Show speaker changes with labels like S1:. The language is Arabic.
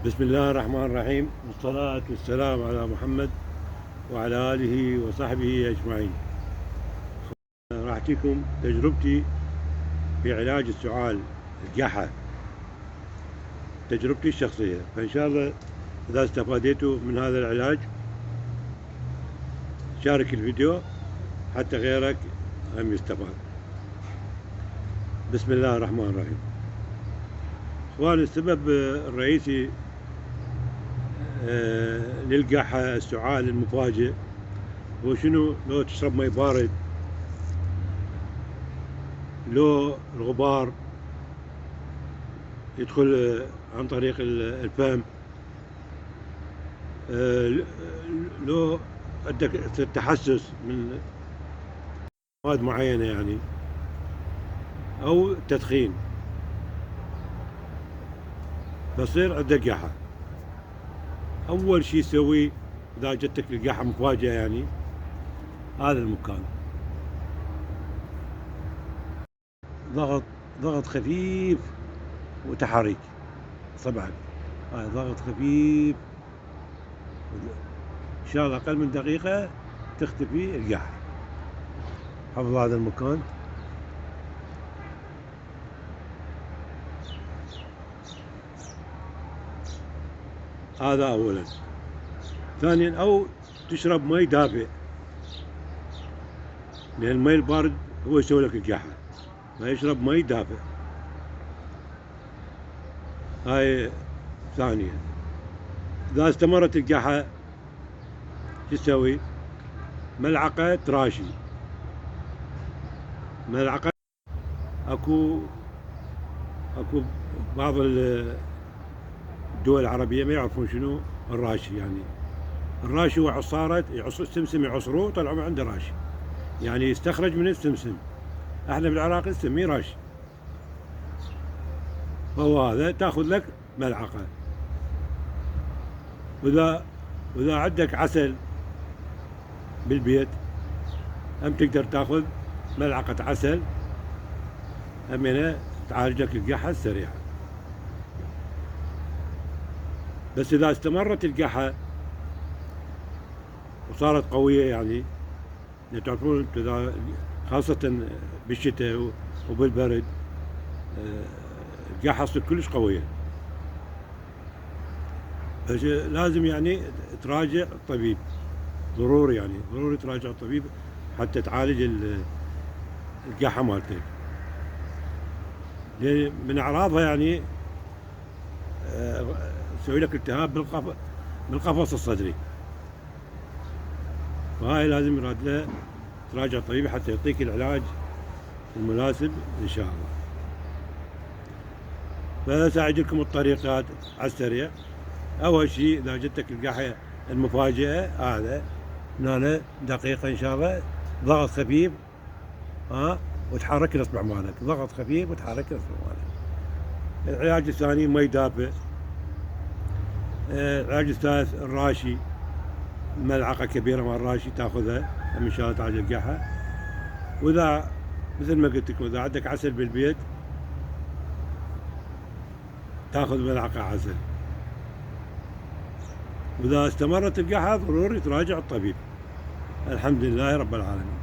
S1: بسم الله الرحمن الرحيم، والصلاة والسلام على محمد وعلى آله وصحبه أجمعين. راح أحكيكم تجربتي في علاج السعال القحة، تجربتي الشخصية، فإن شاء الله إذا استفاديتوا من هذا العلاج شارك الفيديو حتى غيرك هم يستفاد. بسم الله الرحمن الرحيم. إخواني، السبب الرئيسي للقحة السعال المفاجئ هو شنو؟ لو تشرب مي بارد، لو الغبار يدخل عن طريق الفم، لو عندك تحسس من مواد معينة يعني، أو تدخين، فصير عندك قحة. أول شي سويه إذا جتك القحة مفاجئة يعني هذا المكان، ضغط خفيف وتحريك صبعك، هاي ضغط خفيف، إن شاء الله أقل من دقيقة تختفي القحة. حفظ هذا المكان. هذا أولا. ثانيا، أو تشرب مي دافئ، لأن المي البارد هو يسوي لك القحة، فيشرب مي دافئ. هاي ثانيا. إذا استمرت القحة شو تسوي؟ ملعقة راشي، ملعقة. اكو بعض الدول العربية ما يعرفون شنو الراشي. يعني الراشي هو عصارة السمسم يعصروه وطلعوا من عنده راشي، يعني يستخرج من السمسم، احنا بالعراق نسميه راشي. فهو هذا تاخذ لك ملعقة. واذا عندك عسل بالبيت هم تقدر تاخذ ملعقة عسل، هم تعالج لك القحة السريعة. بس إذا استمرت القحة وصارت قوية، يعني تعرفون إذا خاصة بالشتاء وبالبرد القحة تصير كلش قوية، لازم يعني تراجع الطبيب، ضروري، يعني ضروري تراجع الطبيب حتى تعالج القحة مالتك. لأن من أعراضها يعني تسوي لك التهاب بالقفص الصدري، فهاي لازم يراد له تراجع الطبيب حتى يعطيك العلاج المناسب إن شاء الله. فساعد لكم الطريقات على السريع. أول شيء إذا جتك القحة المفاجئة، هذا من هنا دقيقة إن شاء الله، ضغط خفيف، وتحرك الإصبع مالك، ضغط خفيف وتحرك الإصبع مالك. العلاج الثاني مي دافئ. العلاج الثالث الراشي، ملعقة كبيرة مال الراشي تاخذها إن شاء الله تعالج القحة. وإذا مثل ما قلت لكم إذا عندك عسل بالبيت تاخذ ملعقة عسل. وإذا استمرت القحة ضروري تراجع الطبيب. الحمد لله رب العالمين.